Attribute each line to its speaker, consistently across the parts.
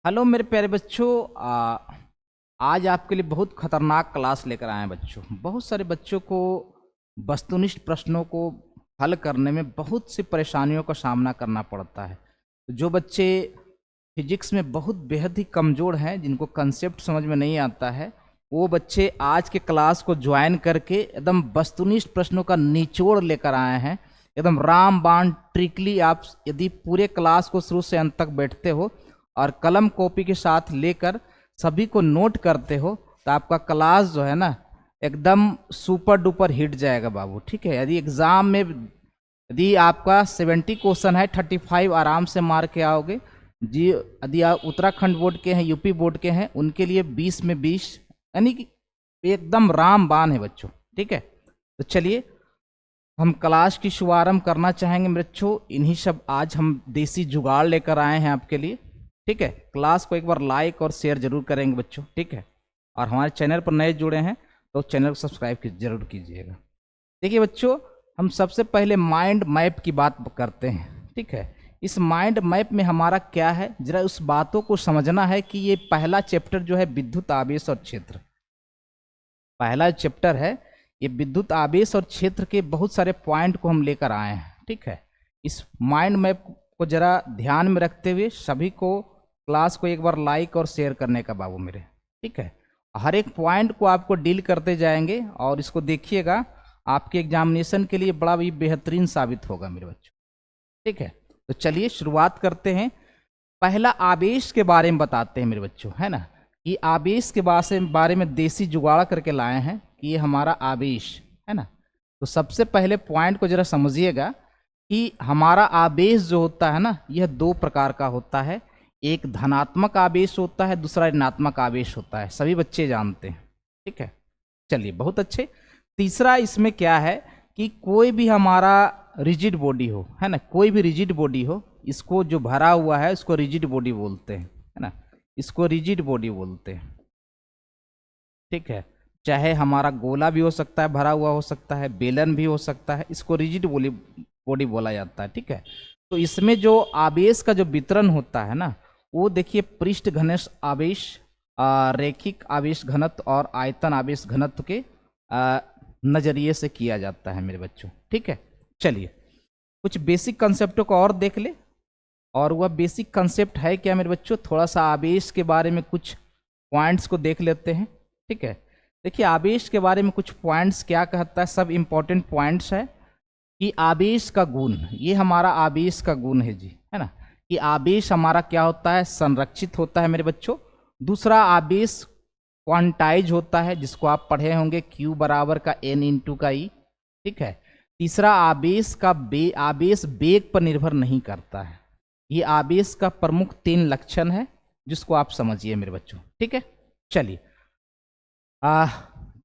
Speaker 1: Hello मेरे प्यारे बच्चों। आज आपके लिए बहुत खतरनाक क्लास लेकर आए हैं बच्चों। बहुत सारे बच्चों को वस्तुनिष्ठ प्रश्नों को हल करने में बहुत सी परेशानियों का सामना करना पड़ता है। तो जो बच्चे फिजिक्स में बहुत बेहद ही कमज़ोर हैं, जिनको कंसेप्ट समझ में नहीं आता है, वो बच्चे आज के क्लास को ज्वाइन करके एकदम वस्तुनिष्ठ प्रश्नों का निचोड़ लेकर आए हैं। एकदम रामबाण ट्रिकली आप यदि पूरे क्लास को शुरू से अंत तक बैठते हो और कलम कॉपी के साथ लेकर सभी को नोट करते हो तो आपका क्लास जो है ना एकदम सुपर डुपर हिट जाएगा बाबू। ठीक है, यदि एग्ज़ाम में यदि आपका 70 क्वेश्चन है, 35 आराम से मार के आओगे जी। यदि आप उत्तराखंड बोर्ड के हैं, यूपी बोर्ड के हैं, उनके लिए 20 में 20, यानी कि एकदम रामबाण है बच्चों। ठीक है, तो चलिए हम क्लास की शुभारंभ करना चाहेंगे मेरे बच्चों। इन्हीं सब आज हम देसी जुगाड़ लेकर आए हैं आपके लिए। ठीक है, क्लास को एक बार लाइक और शेयर जरूर करेंगे बच्चों। ठीक है, और हमारे चैनल पर नए जुड़े हैं तो चैनल को सब्सक्राइब जरूर कीजिएगा। देखिए बच्चों, हम सबसे पहले माइंड मैप की बात करते हैं। ठीक है, इस माइंड मैप में हमारा क्या है, जरा उस बातों को समझना है कि ये पहला चैप्टर जो है विद्युत आवेश और क्षेत्र, पहला चैप्टर है ये विद्युत आवेश और क्षेत्र के बहुत सारे पॉइंट को हम लेकर आए हैं। ठीक है, इस माइंड मैप को जरा ध्यान में रखते हुए सभी को क्लास को एक बार लाइक और शेयर करने का बाबू मेरे। ठीक है, हर एक पॉइंट को आपको डील करते जाएंगे और इसको देखिएगा, आपके एग्जामिनेशन के लिए बड़ा भी बेहतरीन साबित होगा मेरे बच्चों। ठीक है, तो चलिए शुरुआत करते हैं। पहला आवेश के बारे में बताते हैं मेरे बच्चों, है ना। कि आवेश के बारे में देसी जुगाड़ करके लाए हैं कि ये हमारा आवेश है ना। तो सबसे पहले पॉइंट को जरा समझिएगा कि हमारा आवेश जो होता है ना, यह दो प्रकार का होता है। एक धनात्मक आवेश होता है, दूसरा ऋणात्मक आवेश होता है, सभी बच्चे जानते हैं। ठीक है, चलिए बहुत अच्छे। तीसरा इसमें क्या है कि कोई भी हमारा रिजिड बॉडी हो, है ना, कोई भी रिजिड बॉडी हो, इसको जो भरा हुआ है इसको रिजिड बॉडी बोलते हैं, है ना, इसको रिजिड बॉडी बोलते हैं। ठीक है, चाहे हमारा गोला भी हो सकता है, भरा हुआ हो सकता है, बेलन भी हो सकता है, इसको रिजिड बॉडी बोला जाता है। ठीक है, तो इसमें जो आवेश का जो वितरण होता है ना, वो देखिए पृष्ठ घनत्व आवेश, रैखिक आवेश घनत्व और आयतन आवेश घनत्व के नजरिए से किया जाता है मेरे बच्चों। ठीक है, चलिए कुछ बेसिक कंसेप्टों को और देख ले। और वह बेसिक कंसेप्ट है क्या मेरे बच्चों, थोड़ा सा आवेश के बारे में कुछ पॉइंट्स को देख लेते हैं। ठीक है, देखिए आवेश के बारे में कुछ पॉइंट्स क्या कहता है, सब इंपॉर्टेंट पॉइंट्स है कि आवेश का गुण, ये हमारा आवेश का गुण है जी, है ना। कि आवेश हमारा क्या होता है, संरक्षित होता है मेरे बच्चों। दूसरा आवेश क्वांटाइज होता है, जिसको आप पढ़े होंगे Q बराबर का N इंटू का E। ठीक है, तीसरा आवेश का आवेश वेग पर निर्भर नहीं करता है। ये आवेश का प्रमुख 3 लक्षण है, जिसको आप समझिए मेरे बच्चों। ठीक है, चलिए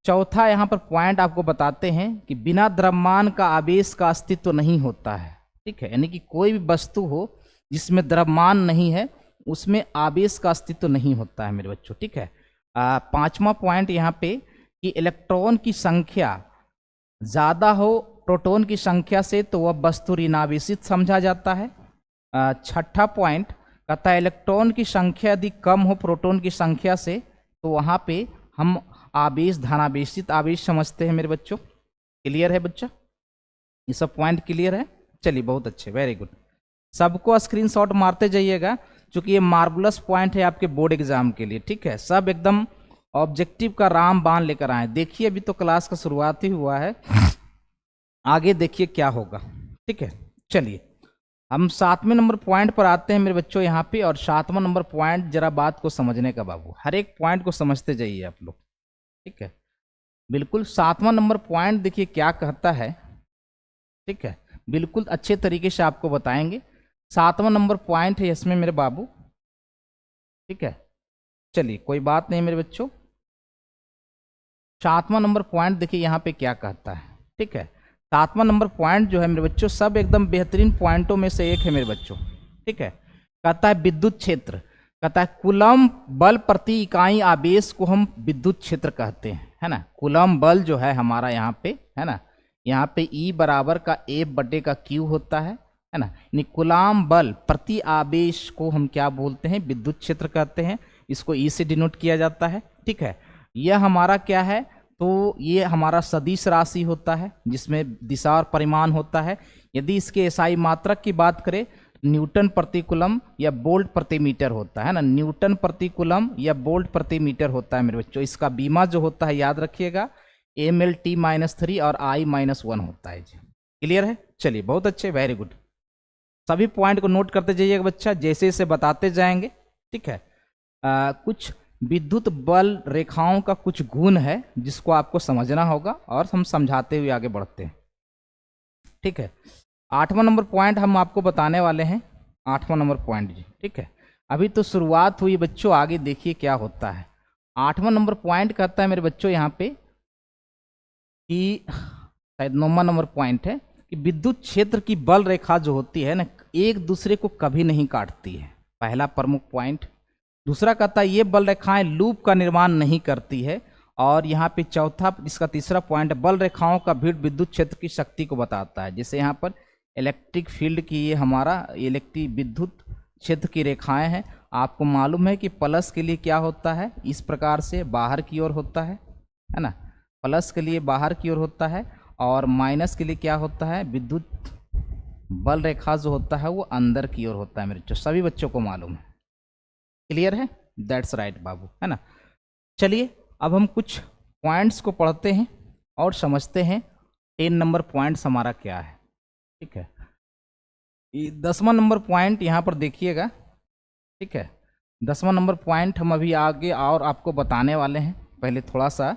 Speaker 1: चौथा यहाँ पर पॉइंट आपको बताते हैं कि बिना द्रव्यमान का आवेश का अस्तित्व नहीं होता है। ठीक है, यानी कि कोई भी वस्तु हो जिसमें द्रव्यमान नहीं है, उसमें आवेश का अस्तित्व नहीं होता है मेरे बच्चों। ठीक है, पांचवा पॉइंट यहाँ पे कि इलेक्ट्रॉन की संख्या ज़्यादा हो प्रोटॉन की संख्या से तो वह वस्तु ऋणावेशित समझा जाता है। छठा पॉइंट कहता है इलेक्ट्रॉन की संख्या यदि कम हो प्रोटॉन की संख्या से तो वहाँ पे हम आवेश धनावेशित आवेश समझते हैं मेरे बच्चों। क्लियर है बच्चा, ये सब पॉइंट क्लियर है। चलिए बहुत अच्छे, वेरी गुड। सबको स्क्रीनशॉट मारते जाइएगा, क्योंकि ये मार्वलस पॉइंट है आपके बोर्ड एग्जाम के लिए। ठीक है, सब एकदम ऑब्जेक्टिव का रामबाण लेकर आए। देखिए अभी तो क्लास का शुरुआत ही हुआ है, आगे देखिए क्या होगा। ठीक है, चलिए हम 7वें नंबर पॉइंट पर आते हैं मेरे बच्चों यहाँ पे। और 7वां नंबर पॉइंट जरा बात को समझने का बाबू, हर एक पॉइंट को समझते जाइए आप लोग। ठीक है, बिल्कुल 7वां नंबर पॉइंट देखिए क्या कहता है। ठीक है, बिल्कुल अच्छे तरीके से आपको बताएंगे। 7वां नंबर पॉइंट है इसमें मेरे बाबू। ठीक है, चलिए कोई बात नहीं मेरे बच्चों। 7वां नंबर पॉइंट देखिए यहाँ पे क्या कहता है। ठीक है, 7वां नंबर पॉइंट जो है मेरे बच्चों, सब एकदम बेहतरीन पॉइंटों में से एक है मेरे बच्चों। ठीक है, कहता है विद्युत क्षेत्र, कहता है कूलम्ब बल प्रति इकाई आवेश को हम विद्युत क्षेत्र कहते हैं, है ना। कूलम्ब बल जो है हमारा यहाँ पे, है ना, यहाँ पे E बराबर का F बटे का Q होता है। है ना। यानी कूलाम बल प्रति आवेश को हम क्या बोलते हैं, विद्युत क्षेत्र कहते हैं। इसको ई से डिनोट किया जाता है, ठीक है। यह हमारा क्या है, तो ये हमारा सदिश राशि होता है जिसमें दिशा और परिमाण होता है। यदि इसके एसआई मात्रक की बात करें, न्यूटन प्रति कूलम या वोल्ट प्रति मीटर होता है ना, न्यूटन प्रति कूलम या वोल्ट प्रति मीटर होता है मेरे बच्चों। इसका बीमा जो होता है याद रखिएगा mL/t-3 और I-1 होता है जी। क्लियर है, चलिए बहुत अच्छे, वेरी गुड। सभी पॉइंट को नोट करते जाइएगा बच्चा, जैसे जैसे बताते जाएंगे, ठीक है। कुछ विद्युत बल रेखाओं का कुछ गुण है जिसको आपको समझना होगा और हम समझाते हुए आगे बढ़ते हैं, ठीक है। 8वां नंबर पॉइंट हम आपको बताने वाले हैं, 8वां नंबर पॉइंट जी, ठीक है। अभी तो शुरुआत हुई बच्चों, आगे देखिए क्या होता है। 8वां नंबर पॉइंट कहता है मेरे बच्चों यहाँ पे कि शायद 9वां नंबर पॉइंट है कि विद्युत क्षेत्र की बल रेखा जो होती है ना, एक दूसरे को कभी नहीं काटती है, पहला प्रमुख पॉइंट। दूसरा कहता है ये बल रेखाएं लूप का निर्माण नहीं करती है। और यहाँ पे चौथा, इसका तीसरा पॉइंट, बल रेखाओं का भीड़ विद्युत क्षेत्र की शक्ति को बताता है। जैसे यहाँ पर इलेक्ट्रिक फील्ड की ये हमारा इलेक्ट्रिक विद्युत क्षेत्र की रेखाएं हैं। आपको मालूम है कि प्लस के लिए क्या होता है, इस प्रकार से बाहर की ओर होता है ना, प्लस के लिए बाहर की ओर होता है, और माइनस के लिए क्या होता है, विद्युत बल रेखा जो होता है वो अंदर की ओर होता है मेरे बच्चों, सभी बच्चों को मालूम है। क्लियर है, दैट्स राइट बाबू, है ना। चलिए अब हम कुछ पॉइंट्स को पढ़ते हैं और समझते हैं 10 नंबर पॉइंट्स हमारा क्या है, ठीक है। 10वां नंबर पॉइंट यहाँ पर देखिएगा, ठीक है। 10वां नंबर पॉइंट हम अभी आगे और आपको बताने वाले हैं। पहले थोड़ा सा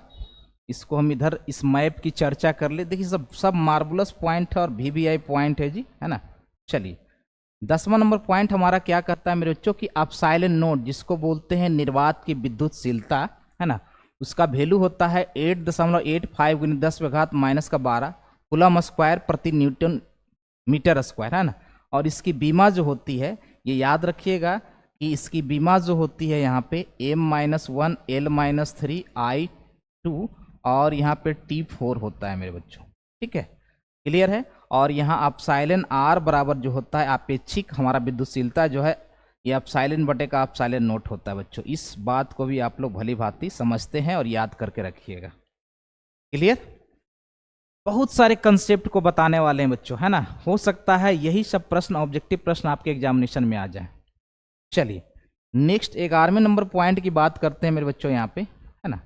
Speaker 1: इसको हम इधर इस मैप की चर्चा कर ले। देखिए सब मार्बुलस पॉइंट है और वीवीआई पॉइंट है जी, है ना। चलिए 10वां नंबर पॉइंट हमारा क्या कहता है मेरे बच्चों की एप्सिलॉन नोट, जिसको बोलते हैं निर्वात की विद्युतशीलता, है ना, उसका वैल्यू होता है 8.85 × 10⁻⁻12 कूलम स्क्वायर प्रति न्यूटन मीटर स्क्वायर, है ना। और इसकी बीमा जो होती है, ये याद रखिएगा कि इसकी बीमा जो होती है यहाँ पे m-1 L-3 I2 और यहाँ पे T4 होता है मेरे बच्चों, ठीक है। क्लियर है। और यहाँ एप्सिलॉन R बराबर जो होता है आपेक्षिक हमारा विद्युतशीलता जो है, ये एप्सिलॉन बटे का एप्सिलॉन नोट होता है बच्चों। इस बात को भी आप लोग भली भांति समझते हैं और याद करके रखिएगा। क्लियर। बहुत सारे कंसेप्ट को बताने वाले हैं बच्चों, है ना। हो सकता है यही सब प्रश्न, ऑब्जेक्टिव प्रश्न आपके एग्जामिनेशन में आ जाए। चलिए नेक्स्ट 11वें नंबर पॉइंट की बात करते हैं मेरे बच्चों यहाँ पे, है ना।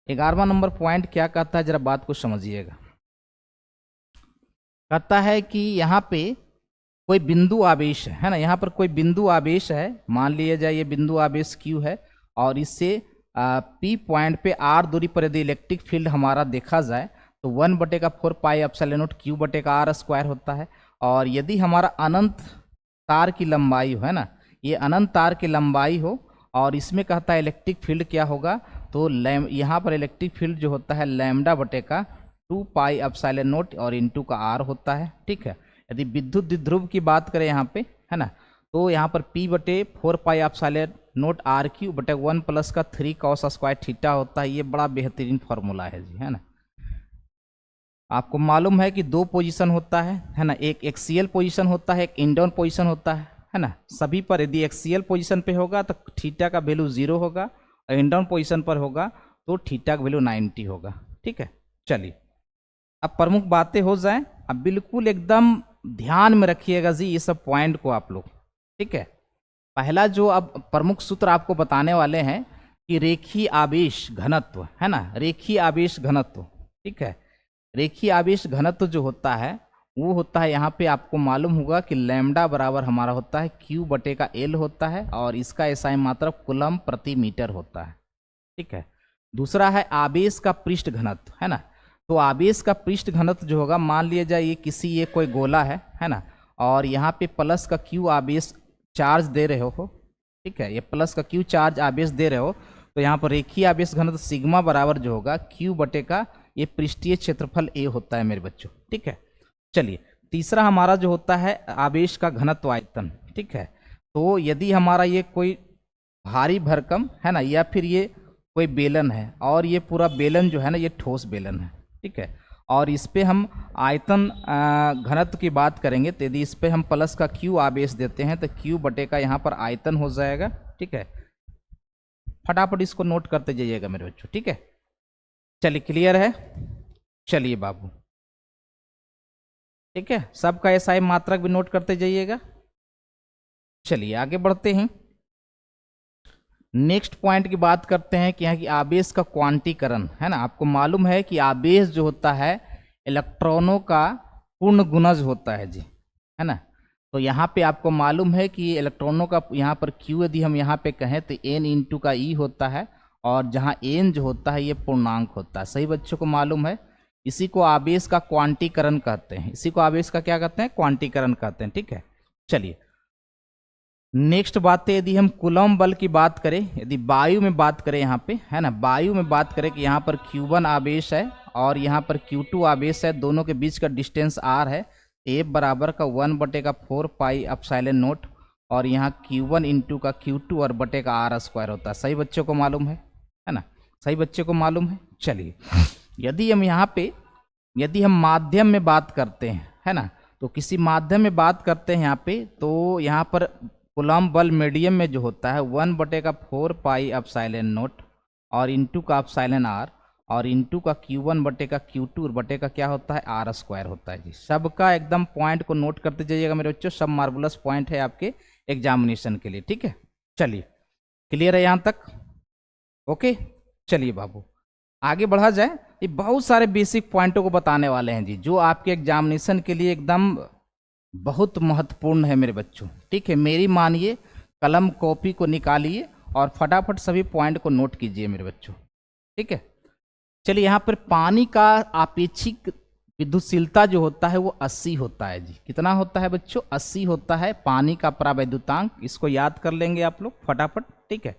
Speaker 1: 11वां नंबर पॉइंट क्या कहता है, जरा बात को समझिएगा। कहता है कि यहाँ पे कोई बिंदु आवेश है ना, यहाँ पर कोई बिंदु आवेश है, मान लिया जाए ये बिंदु आवेश Q है, और इससे P पॉइंट पे R दूरी पर यदि इलेक्ट्रिक फील्ड हमारा देखा जाए तो 1/4 पाई एप्सिलॉन नॉट Q बटे का R स्क्वायर होता है। और यदि हमारा अनंत तार की लंबाई हो, है ना, ये अनंत तार की लंबाई हो, और इसमें कहता है इलेक्ट्रिक फील्ड क्या होगा, तो यहाँ पर इलेक्ट्रिक फील्ड जो होता है लैम्डा बटे का 2 पाई एप्सिलॉन नॉट और इंटू का R होता है, ठीक है। यदि विद्युत द्विध्रुव की बात करें यहाँ पे, है ना, तो यहाँ पर P/4 pi epsilon not RQ बटे 1 + का 3 cos स्क्वायर थीटा होता है। ये बड़ा बेहतरीन फार्मूला है जी, है ना। आपको मालूम है कि दो पोजीशन होता है ना, एक एक्सियल पोजीशन होता है, एक इनडाउन पोजीशन होता है ना। सभी पर यदि एक्सियल पोजीशन पे होगा तो थीटा का वैल्यू 0 होगा, और इनडाउन पोजीशन पर होगा तो थीटा का वैल्यू 90 होगा, ठीक है। चलिए अब प्रमुख बातें हो जाएं, अब बिल्कुल एकदम ध्यान में रखिएगा जी ये सब पॉइंट को आप लोग, ठीक है। पहला जो अब प्रमुख सूत्र आपको बताने वाले हैं कि रेखीय आवेश घनत्व, है ना, रेखीय आवेश घनत्व, ठीक है। रेखीय आवेश घनत्व जो होता है वो होता है, यहाँ पे आपको मालूम होगा कि लैम्डा बराबर हमारा होता है Q बटे का L होता है, और इसका एसआई मात्रक कूलम प्रति मीटर होता है, ठीक है। दूसरा है आवेश का पृष्ठ घनत्व, है ना। तो आवेश का पृष्ठ घनत्व जो होगा, मान लिया जाए ये कोई गोला है ना, और यहाँ पे प्लस का Q आवेश चार्ज दे रहे हो, ठीक है, ये प्लस का Q चार्ज आवेश दे रहे हो, तो यहाँ पर रेखीय आवेश घनत्व सिग्मा बराबर जो होगा Q बटे का ये पृष्ठीय क्षेत्रफल A होता है मेरे बच्चों, ठीक है। चलिए तीसरा हमारा जो होता है आवेश का घनत्व आयतन, ठीक है। तो यदि हमारा ये कोई भारी भरकम है ना, या फिर ये कोई बेलन है, और ये पूरा बेलन जो है ना ये ठोस बेलन है, ठीक है, और इस पे हम आयतन घनत्व की बात करेंगे, तो यदि इस पे हम प्लस का क्यू आवेश देते हैं तो क्यू बटे का यहाँ पर आयतन हो जाएगा। ठीक है, फटाफट इसको नोट करते जाइएगा मेरे बच्चों। ठीक है, चलिए क्लियर है। चलिए बाबू, ठीक है, सबका एसआई मात्रक भी नोट करते जाइएगा। चलिए आगे बढ़ते हैं, नेक्स्ट पॉइंट की बात करते हैं कि यहाँ की आवेश का क्वांटीकरण है ना। आपको मालूम है कि आवेश जो होता है इलेक्ट्रॉनों का पूर्ण गुणज होता है जी, है ना। तो यहाँ पे आपको मालूम है कि इलेक्ट्रॉनों का यहाँ पर Q यदि हम यहाँ पे कहें तो n इंटू का E होता है, और जहाँ n जो होता है ये पूर्णांक होता है। सही बच्चों को मालूम है, इसी को आवेश का क्वांटीकरण कहते हैं। इसी को आवेश का क्या कहते हैं? क्वांटीकरण कहते हैं। ठीक है, चलिए नेक्स्ट बात है, यदि हम कूलम्ब बल की बात करें, यदि वायु में बात करें यहाँ पे, है ना, वायु में बात करें कि यहाँ पर Q1 आवेश है और यहाँ पर Q2 आवेश है, दोनों के बीच का डिस्टेंस r है। F बराबर का 1/4 पाई एप्सिलॉन नोट, और यहाँ Q1 इंटू का Q2 और बटे का r स्क्वायर होता है। सही बच्चों को मालूम है ना? सही बच्चों को मालूम है। चलिए यदि हम यहाँ पे यदि हम माध्यम में बात करते हैं, है ना, तो किसी माध्यम में बात करते हैं यहाँ पे, तो यहाँ पर कूलम्ब बल मीडियम में जो होता है 1/4 पाई एप्सिलॉन नोट और इंटू का एप्सिलॉन r और इंटू का Q1 बटे का Q2 और बटे का क्या होता है? r स्क्वायर होता है जी। सबका एकदम पॉइंट को नोट करते जाइएगा मेरे बच्चों, सब मार्वलस पॉइंट है आपके एग्जामिनेशन के लिए। ठीक है, चलिए क्लियर है यहाँ तक? ओके, चलिए बाबू आगे बढ़ा जाए। ये बहुत सारे बेसिक पॉइंटों को बताने वाले हैं जी, जो आपके एग्जामिनेशन के लिए एकदम बहुत महत्वपूर्ण है मेरे बच्चों। ठीक है, मेरी मानिए, कलम कॉपी को निकालिए और फटाफट सभी पॉइंट को नोट कीजिए मेरे बच्चों। ठीक है, चलिए यहाँ पर पानी का आपेक्षिक विद्युतशीलता जो होता है वो 80 होता है जी। कितना होता है बच्चों? 80 होता है पानी का परावैद्युतांक। इसको याद कर लेंगे आप लोग फटाफट। ठीक है,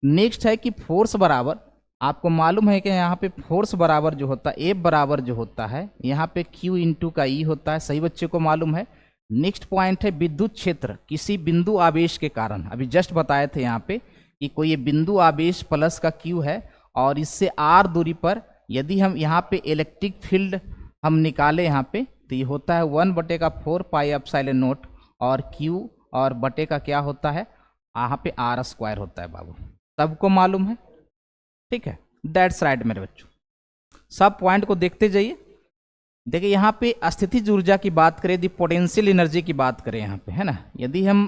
Speaker 1: नेक्स्ट है कि फोर्स बराबर, आपको मालूम है कि यहाँ पे फोर्स बराबर जो होता है F बराबर जो होता है यहाँ पे Q इंटू का E होता है। सही बच्चे को मालूम है। नेक्स्ट पॉइंट है विद्युत क्षेत्र किसी बिंदु आवेश के कारण। अभी जस्ट बताए थे यहाँ पे कि कोई ये बिंदु आवेश प्लस का Q है और इससे R दूरी पर यदि हम यहाँ पे इलेक्ट्रिक फील्ड हम निकाले यहाँ पे, तो ये होता है 1/4 पाई एप्सिलॉन नोट और Q और बटे का क्या होता है? यहाँ पे R स्क्वायर होता है बाबू। सबको मालूम है? ठीक है, दैट्स राइट मेरे बच्चों। सब पॉइंट को देखते जाइए। देखिए यहाँ पे स्थितिज ऊर्जा की बात करें, यदि पोटेंशियल एनर्जी की बात करें यहाँ पे, है ना, यदि हम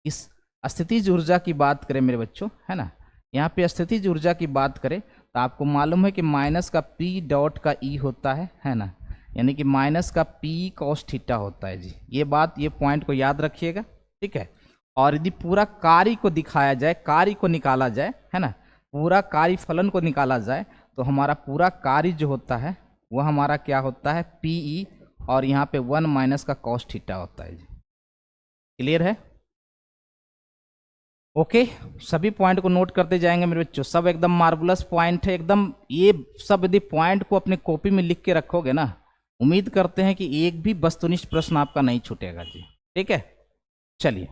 Speaker 1: इस स्थितिज ऊर्जा की बात करें मेरे बच्चों, है ना, यहाँ पे स्थितिज ऊर्जा की बात करें तो आपको मालूम है कि माइनस का P डॉट का E होता है ना, यानी कि माइनस का P cos थीटा होता है जी। ये बात, ये पॉइंट को याद रखिएगा। ठीक है, और यदि पूरा कार्य को दिखाया जाए, कार्य को निकाला जाए, है ना, पूरा कार्य फलन को निकाला जाए, तो हमारा पूरा कार्य जो होता है वह हमारा क्या होता है? PE, और यहाँ पे 1 माइनस का cos थीटा होता है जी। क्लियर है? ओके, सभी पॉइंट को नोट करते जाएंगे मेरे बच्चों। सब एकदम मार्वलस पॉइंट है एकदम। ये सब यदि पॉइंट को अपने कॉपी में लिख के रखोगे ना, उम्मीद करते हैं कि एक भी वस्तुनिष्ठ प्रश्न आपका नहीं छूटेगा जी। ठीक है, चलिए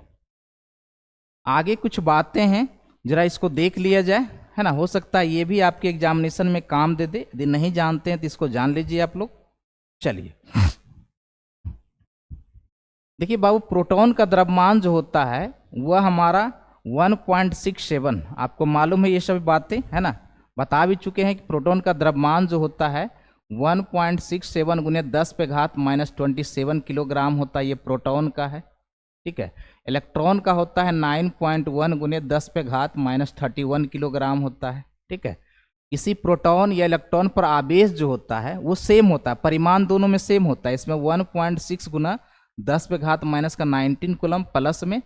Speaker 1: आगे कुछ बातें हैं, जरा इसको देख लिया जाए, है ना। हो सकता है ये भी आपके एग्जामिनेशन में काम दे दे। यदि नहीं जानते हैं तो इसको जान लीजिए आप लोग। चलिए देखिए बाबू, प्रोटॉन का द्रव्यमान जो होता है वह हमारा 1.67, आपको मालूम है ये सब बातें, है ना, बता भी चुके हैं कि प्रोटॉन का द्रव्यमान जो होता है 1.67 गुने 10⁻⁻27 किलोग्राम होता है, ये प्रोटॉन का है। ठीक है, इलेक्ट्रॉन का होता है 9.1 गुने 10⁻31 किलोग्राम होता है। ठीक है, किसी प्रोटॉन या इलेक्ट्रॉन पर आवेश जो होता है वो सेम होता है, परिमाण दोनों में सेम होता है। इसमें 1.6 गुना 10⁻⁻19 कूलम प्लस में,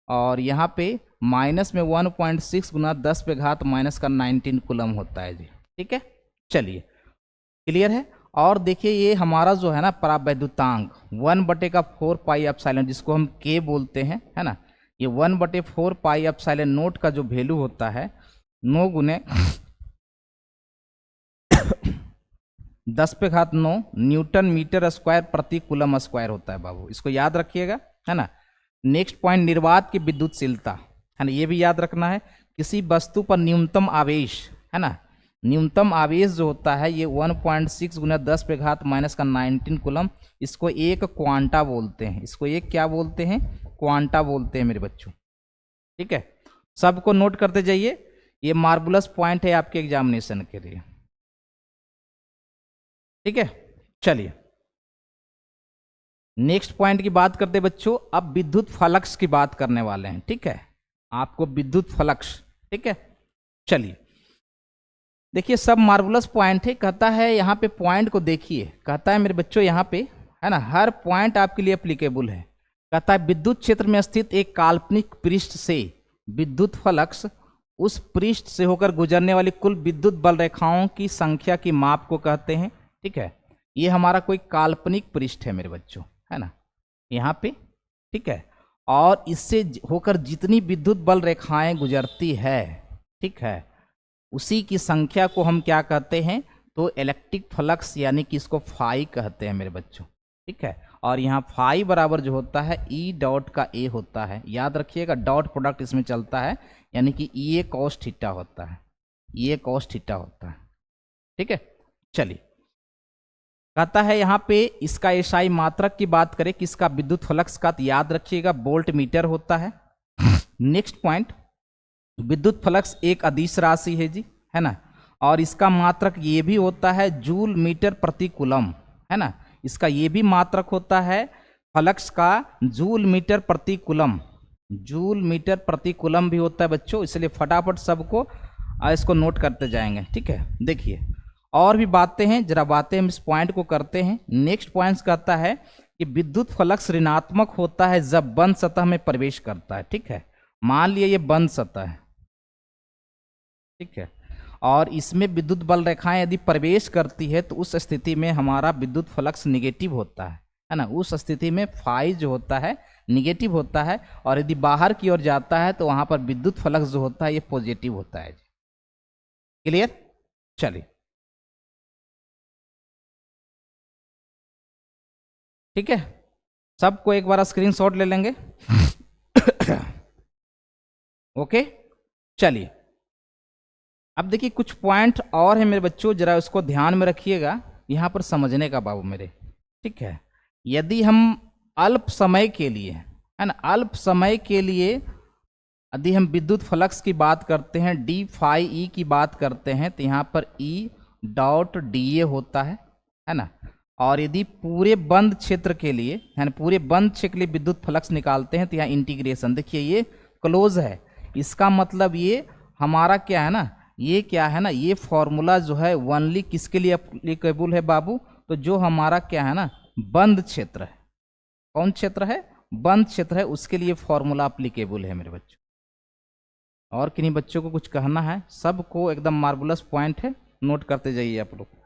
Speaker 1: और यहाँ पे माइनस में 1.6 गुना 10⁻⁻19 कूलम होता है जी। ठीक है, चलिए क्लियर है। और देखिए ये हमारा जो है ना परावैद्युतांक 1/4 पाई एप्सिलॉन, जिसको हम K बोलते हैं, है ना, ये 1/4 पाई एप्सिलॉन नोट का जो वैल्यू होता है 9 गुने 10⁹ न्यूटन मीटर स्क्वायर प्रति कूलम स्क्वायर होता है बाबू। इसको याद रखिएगा, है ना। नेक्स्ट पॉइंट, निर्वात की विद्युतशीलता, है ना, ये भी याद रखना है। किसी वस्तु पर न्यूनतम आवेश, है ना, न्यूनतम आवेश जो होता है ये 1.6 गुना 10 पे घात माइनस का 19 कूलम, इसको एक क्वांटा बोलते हैं। इसको एक क्या बोलते हैं? क्वांटा बोलते हैं मेरे बच्चों। ठीक है, सबको नोट करते जाइए, ये मार्बुलस पॉइंट है आपके एग्जामिनेशन के लिए। ठीक है, चलिए नेक्स्ट पॉइंट की बात करते बच्चों। अब विद्युत फ्लक्स की बात करने वाले हैं। ठीक है, आपको विद्युत फ्लक्स, ठीक है, चलिए देखिए सब मार्वलस पॉइंट है। कहता है यहाँ पे पॉइंट को देखिए, कहता है मेरे बच्चों यहाँ पे है ना, हर पॉइंट आपके लिए एप्लीकेबल है। कहता है विद्युत क्षेत्र में स्थित एक काल्पनिक पृष्ठ से विद्युत फ्लक्स उस पृष्ठ से होकर गुजरने वाली कुल विद्युत बल रेखाओं की संख्या की माप को कहते हैं। ठीक है, ये हमारा कोई काल्पनिक पृष्ठ है मेरे बच्चों, है ना, यहाँ पे। ठीक है, और इससे होकर जितनी विद्युत बल रेखाएं गुजरती है, ठीक है, उसी की संख्या को हम क्या कहते हैं? तो इलेक्ट्रिक फ्लक्स, यानी कि इसको फाई कहते हैं मेरे बच्चों। ठीक है, और यहाँ फाई बराबर जो होता है ई डॉट का ए होता है। याद रखिएगा, डॉट प्रोडक्ट इसमें चलता है, यानी कि ई ए कॉस थीटा होता है, ई ए कॉस थीटा होता है। ठीक है, चलिए कहता है यहाँ पे इसका एसआई मात्रक की बात करें, किसका? विद्युत फ्लक्स का, तो याद रखिएगा वोल्ट मीटर होता है। नेक्स्ट पॉइंट, विद्युत फ्लक्स एक अदिश राशि है जी, है ना, और इसका मात्रक ये भी होता है जूल मीटर प्रति कूलम, है ना, इसका ये भी मात्रक होता है फ्लक्स का जूल मीटर प्रति कूलम, जूल मीटर प्रति कूलम भी होता है बच्चों। इसलिए फटाफट सबको इसको नोट करते जाएंगे। ठीक है, देखिए और भी बातें हैं, जरा बातें हम इस पॉइंट को करते हैं। नेक्स्ट पॉइंट कहता है कि विद्युत फ्लक्स ऋणात्मक होता है जब बंद सतह में प्रवेश करता है। ठीक है, मान लिया ये बंद सतह है, ठीक है, और इसमें विद्युत बल रेखाएं यदि प्रवेश करती है तो उस स्थिति में हमारा विद्युत फ्लक्स निगेटिव होता है ना, उस स्थिति में फाई जो होता है निगेटिव होता है, और यदि बाहर की ओर जाता है तो वहां पर विद्युत फ्लक्स जो होता है ये पॉजिटिव होता है। क्लियर? चलिए ठीक है, सबको एक बार स्क्रीनशॉट ले लेंगे। ओके, चलिए अब देखिए कुछ पॉइंट और है मेरे बच्चों, जरा उसको ध्यान में रखिएगा, यहां पर समझने का बाबू मेरे। ठीक है, यदि हम अल्प समय के लिए, है ना, अल्प समय के लिए यदि हम विद्युत फ्लक्स की बात करते हैं, डी फाई ई की बात करते हैं, तो यहाँ पर ई डॉट डी ए होता है ना, और यदि पूरे बंद क्षेत्र के लिए, है ना, पूरे बंद क्षेत्र के लिए विद्युत फ्लक्स निकालते हैं तो यहाँ इंटीग्रेशन, देखिए ये क्लोज है, इसका मतलब ये हमारा क्या है ना, ये क्या है ना, ये फॉर्मूला जो है ओनली किसके लिए एप्लीकेबल है बाबू? तो जो हमारा क्या है ना, बंद क्षेत्र है। कौन क्षेत्र है? बंद क्षेत्र है, उसके लिए फॉर्मूला एप्लीकेबल है मेरे बच्चों। और किन्हीं बच्चों को कुछ कहना है? सबको एकदम मार्वलस पॉइंट है, नोट करते जाइए आप लोग।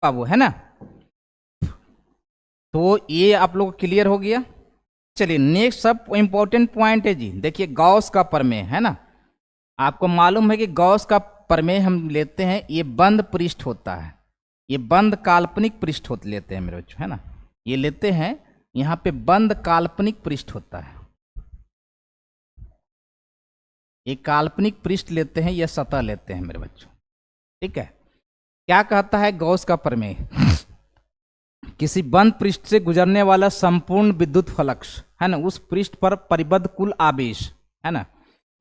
Speaker 1: बाबू है ना, तो ये आप लोग क्लियर हो गया। चलिए नेक्स्ट सब इंपॉर्टेंट पॉइंट है जी, देखिए गॉस का प्रमेय, है ना, आपको मालूम है कि गॉस का प्रमेय हम लेते हैं, ये बंद पृष्ठ होता है, ये बंद काल्पनिक पृष्ठ होते लेते हैं मेरे बच्चों, है ना, ये लेते हैं, यहाँ पे बंद काल्पनिक पृष्ठ होता है, ये काल्पनिक पृष्ठ लेते हैं, यह सतह लेते हैं मेरे बच्चों। ठीक है, क्या कहता है गॉस का प्रमेय? किसी बंद पृष्ठ से गुजरने वाला संपूर्ण विद्युत फ्लक्स, है ना, उस पृष्ठ पर परिबद्ध कुल आवेश, है ना,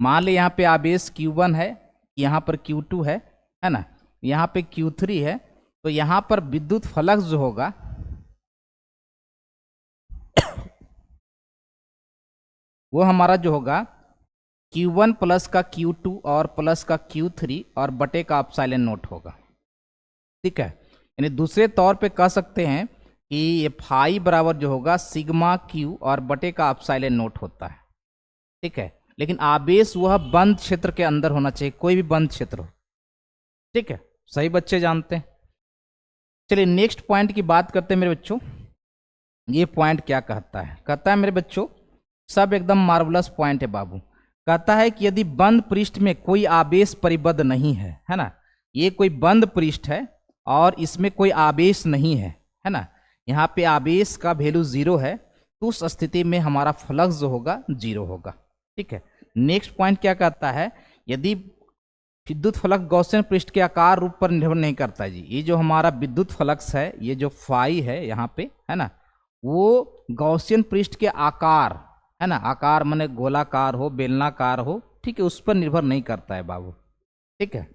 Speaker 1: मान ली यहाँ पे आवेश Q1 है, यहाँ पर Q2 है ना, यहाँ पे Q3 है, तो यहाँ पर विद्युत फ्लक्स जो होगा वो हमारा जो होगा Q1 प्लस का Q2 और प्लस का Q3 और बटे का एप्सिलॉन नोट होगा। ठीक है, यानी दूसरे तौर पे कह सकते हैं कि ये फाई बराबर जो होगा सिग्मा Q और बटे का एप्सिलॉन नोट होता है। ठीक है, लेकिन आवेश वह बंद क्षेत्र के अंदर होना चाहिए, कोई भी बंद क्षेत्र हो। ठीक है, सही बच्चे जानते हैं। चलिए नेक्स्ट पॉइंट की बात करते हैं मेरे बच्चों। ये पॉइंट क्या कहता है? कहता है मेरे बच्चों, सब एकदम मार्वलस पॉइंट है बाबू। कहता है कि यदि बंद पृष्ठ में कोई आवेश परिबद्ध नहीं है, है ना, ये कोई बंद पृष्ठ है और इसमें कोई आवेश नहीं है ना, यहाँ पे आवेश का वैल्यू 0 है, तो उस स्थिति में हमारा फ्लक्स जो होगा 0 होगा। ठीक है, नेक्स्ट पॉइंट क्या कहता है? यदि विद्युत फ्लक्स गॉसियन पृष्ठ के आकार रूप पर निर्भर नहीं करता जी। ये जो हमारा विद्युत फ्लक्स है, ये जो फाई है यहाँ पे, है ना, वो गॉसियन पृष्ठ के आकार, है ना, आकार माने गोलाकार हो, बेलनाकार हो, ठीक है, उस पर निर्भर नहीं करता है बाबू। ठीक है,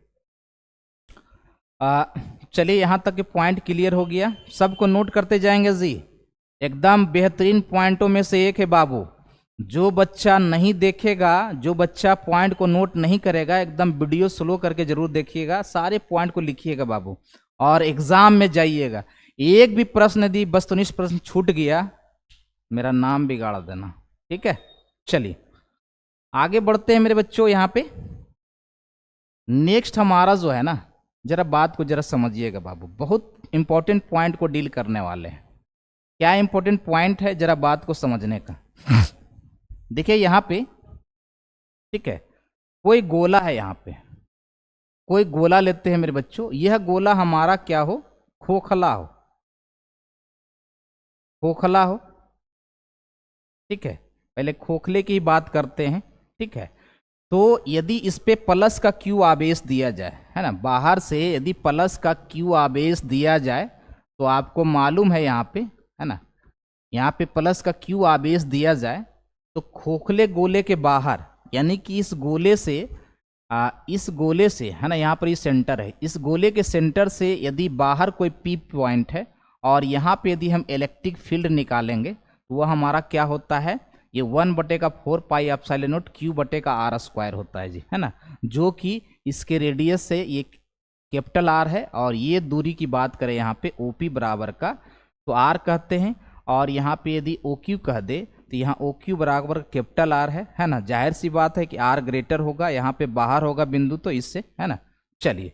Speaker 1: चलिए यहाँ तक के पॉइंट क्लियर हो गया, सबको नोट करते जाएंगे जी। एकदम बेहतरीन पॉइंटों में से एक है बाबू। जो बच्चा नहीं देखेगा, जो बच्चा पॉइंट को नोट नहीं करेगा, एकदम वीडियो स्लो करके जरूर देखिएगा, सारे पॉइंट को लिखिएगा बाबू और एग्जाम में जाइएगा। एक भी प्रश्न यदि वस्तुनिष्ठ प्रश्न छूट गया, मेरा नाम बिगाड़ देना। ठीक है, चलिए आगे बढ़ते हैं मेरे बच्चों। यहाँ पे नेक्स्ट हमारा जो है ना, जरा बात को जरा समझिएगा बाबू, बहुत इंपॉर्टेंट पॉइंट को डील करने वाले हैं। क्या इंपॉर्टेंट पॉइंट है, जरा बात को समझने का। देखिए यहाँ पे, ठीक है, कोई गोला है, यहाँ पे कोई गोला लेते हैं मेरे बच्चों। यह गोला हमारा क्या हो? खोखला हो, खोखला हो। ठीक है, पहले खोखले की बात करते हैं। ठीक है, तो यदि इस पे प्लस का Q आवेश दिया जाए, है ना, बाहर से यदि प्लस का Q आवेश दिया जाए, तो आपको मालूम है यहाँ पे, है ना, यहाँ पे प्लस का Q आवेश दिया जाए तो खोखले गोले के बाहर, यानी कि इस गोले से है ना, यहाँ पर ये सेंटर है, इस गोले के सेंटर से यदि बाहर कोई P पॉइंट है और यहाँ पे यदि हम इलेक्ट्रिक फील्ड निकालेंगे, तो वह हमारा क्या होता है? ये 1/4 पाई एप्सिलॉन नॉट Q बटे का R स्क्वायर होता है जी, है ना, जो कि इसके रेडियस से ये कैपिटल R है और ये दूरी की बात करें यहाँ पे OP बराबर का तो R कहते हैं, और यहाँ पे यदि OQ कह दे तो यहाँ OQ बराबर कैपिटल R है ना। जाहिर सी बात है कि R ग्रेटर होगा, यहाँ पे बाहर होगा बिंदु, तो इससे, है ना। चलिए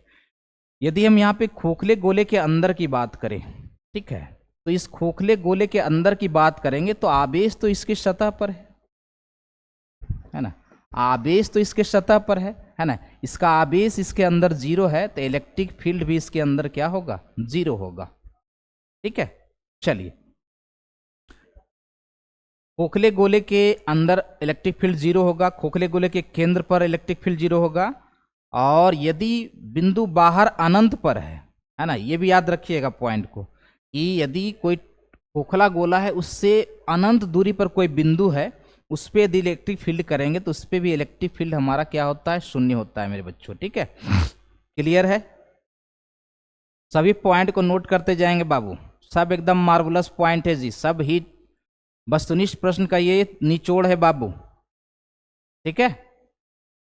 Speaker 1: यदि हम यहाँ पे खोखले गोले के अंदर की बात करें, ठीक है, तो इस खोखले गोले के अंदर की बात करेंगे तो आवेश तो इसकी सतह पर है ना, आवेश तो इसके सतह पर है ना, इसका आवेश इसके अंदर 0 है, तो इलेक्ट्रिक फील्ड भी इसके अंदर क्या होगा? 0 होगा। ठीक है, चलिए खोखले गोले के अंदर इलेक्ट्रिक फील्ड 0 होगा, खोखले गोले के केंद्र पर इलेक्ट्रिक फील्ड 0 होगा, और यदि बिंदु बाहर अनंत पर है ना, ये भी याद रखिएगा पॉइंट को, कि यदि कोई खोखला गोला है उससे अनंत दूरी पर कोई बिंदु है, उस पर यदि इलेक्ट्रिक फील्ड करेंगे तो उस पर भी इलेक्ट्रिक फील्ड हमारा क्या होता है? 0 होता है मेरे बच्चों। ठीक है, क्लियर है? सभी पॉइंट को नोट करते जाएंगे बाबू, सब एकदम मार्वलस पॉइंट है जी, सब ही वस्तुनिष्ठ प्रश्न का ये निचोड़ है बाबू। ठीक है,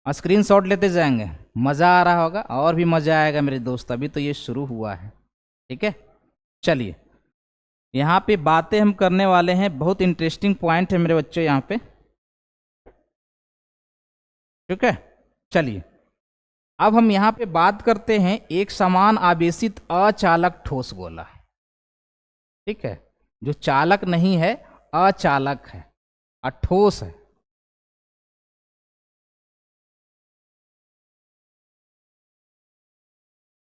Speaker 1: स्क्रीनशॉट लेते जाएंगे, मज़ा आ रहा होगा, और भी मज़ा आएगा मेरे दोस्त, अभी तो ये शुरू हुआ है। ठीक है, चलिए यहाँ पे बातें हम करने वाले हैं, बहुत इंटरेस्टिंग पॉइंट है मेरे बच्चों यहाँ पे। ठीक है, चलिए अब हम यहाँ पे बात करते हैं एक समान आवेशित अचालक ठोस गोला। ठीक है, जो चालक नहीं है, अचालक है, ठोस है।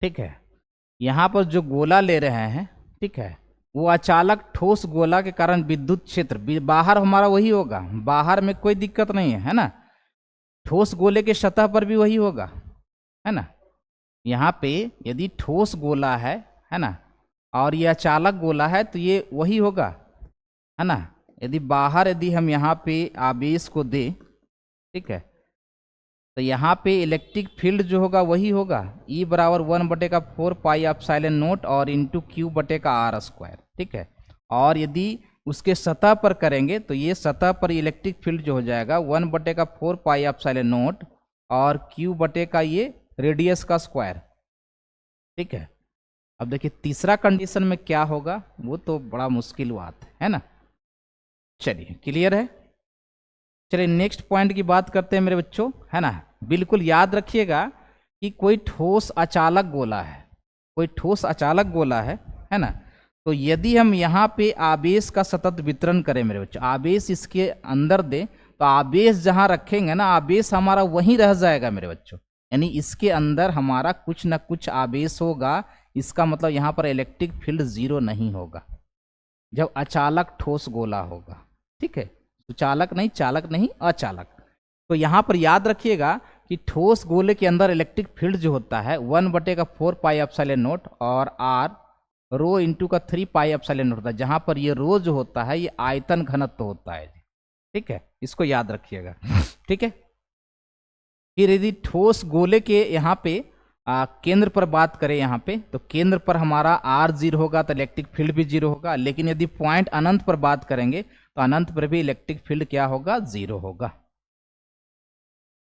Speaker 1: ठीक है, यहाँ पर जो गोला ले रहे हैं, ठीक है, वो अचालक ठोस गोला के कारण विद्युत क्षेत्र बाहर हमारा वही होगा, बाहर में कोई दिक्कत नहीं है ना, ठोस गोले के सतह पर भी वही होगा, है ना। यहाँ पे यदि ठोस गोला है ना, और ये अचालक गोला है तो ये वही होगा, है ना। यदि बाहर यदि हम यहाँ पे आवेश को दें, ठीक है, तो यहाँ पे इलेक्ट्रिक फील्ड जो होगा वही होगा E बराबर 1/4 पाई एप्सिलॉन नॉट और इंटू क्यू बटे का आर स्क्वायर, ठीक है। और यदि उसके सतह पर करेंगे तो ये सतह पर इलेक्ट्रिक फील्ड जो हो जाएगा 1/4 पाई एप्सिलॉन नॉट और क्यू बटे का ये रेडियस का स्क्वायर, ठीक है। अब देखिए तीसरा कंडीशन में क्या होगा, वो तो बड़ा मुश्किल बात है ना। चलिए क्लियर है। चलिए नेक्स्ट पॉइंट की बात करते हैं मेरे बच्चों, है ना। बिल्कुल याद रखिएगा कि कोई ठोस अचालक गोला है, कोई ठोस अचालक गोला है ना। तो यदि हम यहाँ पे आवेश का सतत वितरण करें मेरे बच्चों, आवेश इसके अंदर दें, तो आवेश जहाँ रखेंगे ना, आवेश हमारा वहीं रह जाएगा मेरे बच्चों। यानी इसके अंदर हमारा कुछ न कुछ आवेश होगा, इसका मतलब यहाँ पर इलेक्ट्रिक फील्ड जीरो नहीं होगा जब अचालक ठोस गोला होगा, ठीक है। तो चालक नहीं, चालक नहीं, अचालक। तो यहाँ पर याद रखिएगा कि ठोस गोले के अंदर इलेक्ट्रिक फील्ड जो होता है 1/4 पाई एप्सिलॉन नॉट और आर रो इंटू का 3 पाई एप्सिलॉन नॉट होता है, जहाँ पर ये रो जो होता है ये आयतन घनत्व होता है, ठीक है। इसको याद रखिएगा, ठीक है। फिर यदि ठोस गोले के यहाँ पे केंद्र पर बात करें यहाँ पे, तो केंद्र पर हमारा आर जीरो होगा तो इलेक्ट्रिक फील्ड भी जीरो होगा। लेकिन यदि पॉइंट अनंत पर बात करेंगे तो अनंत पर भी इलेक्ट्रिक फील्ड क्या होगा, जीरो होगा।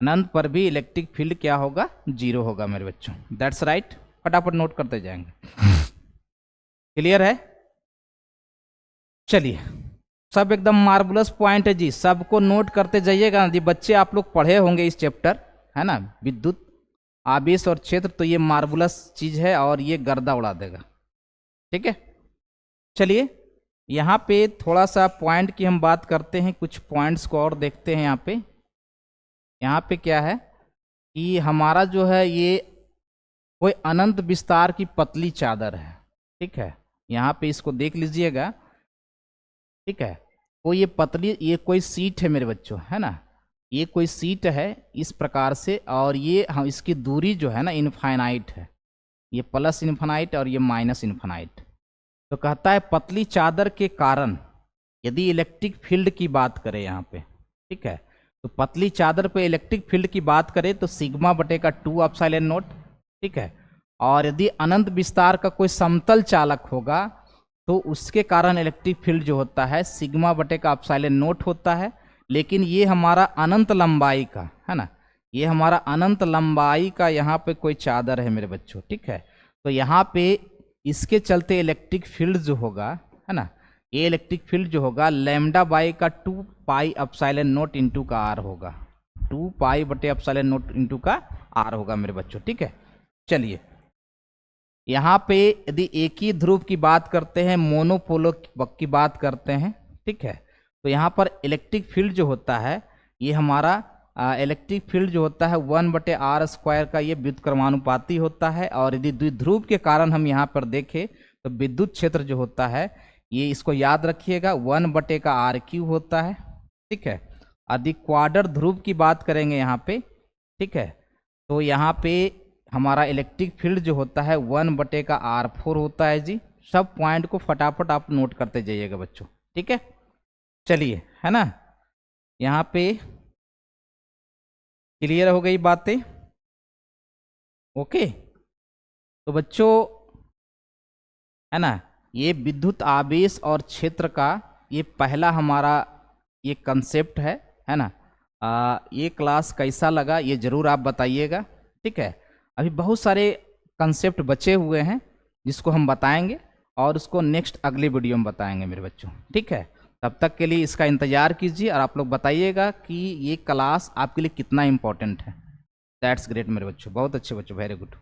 Speaker 1: अनंत पर भी इलेक्ट्रिक फील्ड क्या होगा, जीरो होगा मेरे बच्चों। दैट्स राइट, फटाफट नोट करते जाएंगे। क्लियर है। चलिए सब एकदम मार्वलस पॉइंट है जी, सबको नोट करते जाइएगा जी। बच्चे आप लोग पढ़े होंगे इस चैप्टर, है ना, विद्युत आवेश और क्षेत्र, तो ये मार्वलस चीज है और ये गर्दा उड़ा देगा, ठीक है। चलिए यहाँ पे थोड़ा सा पॉइंट की हम बात करते हैं, कुछ पॉइंट्स को और देखते हैं। यहाँ पे क्या है कि हमारा जो है ये कोई अनंत विस्तार की पतली चादर है, ठीक है। यहाँ पे इसको देख लीजिएगा, ठीक है। कोई ये पतली, ये कोई सीट है मेरे बच्चों, है ना, ये कोई सीट है इस प्रकार से, और ये हम इसकी दूरी जो है ना इनफाइनाइट है, ये प्लस इनफाइनाइट और ये माइनस इनफाइनाइट। तो कहता है पतली चादर के कारण यदि इलेक्ट्रिक फील्ड की बात करें यहाँ पे, ठीक है, तो पतली चादर पे इलेक्ट्रिक फील्ड की बात करें तो सिग्मा बटे का 2 एप्सिलॉन नॉट, ठीक है। और यदि अनंत विस्तार का कोई समतल चालक होगा तो उसके कारण इलेक्ट्रिक फील्ड जो होता है सिग्मा बटे का एप्सिलॉन नॉट होता है। लेकिन ये हमारा अनंत लंबाई का, है ना, ये हमारा अनंत लंबाई का यहाँ पे कोई चादर है मेरे बच्चों, ठीक है। तो यहाँ पे इसके चलते इलेक्ट्रिक फील्ड जो होगा, है ना, ये इलेक्ट्रिक फील्ड जो होगा लैम्डा बाई का 2 पाई एप्सिलॉन नॉट इंटू का आर होगा, 2 पाई बटे एप्सिलॉन नॉट इंटू का आर होगा मेरे बच्चों, ठीक है। चलिए यहाँ पे यदि एक ही ध्रुव की बात करते हैं, मोनोपोलो की बात करते हैं, ठीक है, तो यहाँ पर इलेक्ट्रिक फील्ड जो होता है ये हमारा इलेक्ट्रिक फील्ड जो होता है 1/r² का ये व्युत्क्रमानुपाती होता है। और यदि द्विध्रुव के कारण हम यहाँ पर देखें तो विद्युत क्षेत्र जो होता है ये, इसको याद रखिएगा, 1/r³ होता है, ठीक है। यदि क्वाडर ध्रुव की बात करेंगे यहाँ पे, ठीक है, तो यहाँ पे हमारा इलेक्ट्रिक फील्ड जो होता है 1/r4 होता है जी। सब पॉइंट को फटाफट आप नोट करते जाइएगा बच्चों, ठीक है। चलिए, है ना, यहाँ पे क्लियर हो गई बातें, ओके। तो बच्चों, है ना, ये विद्युत आवेश और क्षेत्र का ये पहला हमारा ये कंसेप्ट है ना। ये क्लास कैसा लगा ये ज़रूर आप बताइएगा, ठीक है। अभी बहुत सारे कंसेप्ट बचे हुए हैं जिसको हम बताएंगे और उसको नेक्स्ट अगले वीडियो में बताएंगे मेरे बच्चों, ठीक है। तब तक के लिए इसका इंतज़ार कीजिए और आप लोग बताइएगा कि ये क्लास आपके लिए कितना इम्पोर्टेंट है। दैट्स ग्रेट मेरे बच्चों, बहुत अच्छे बच्चों, वेरी गुड।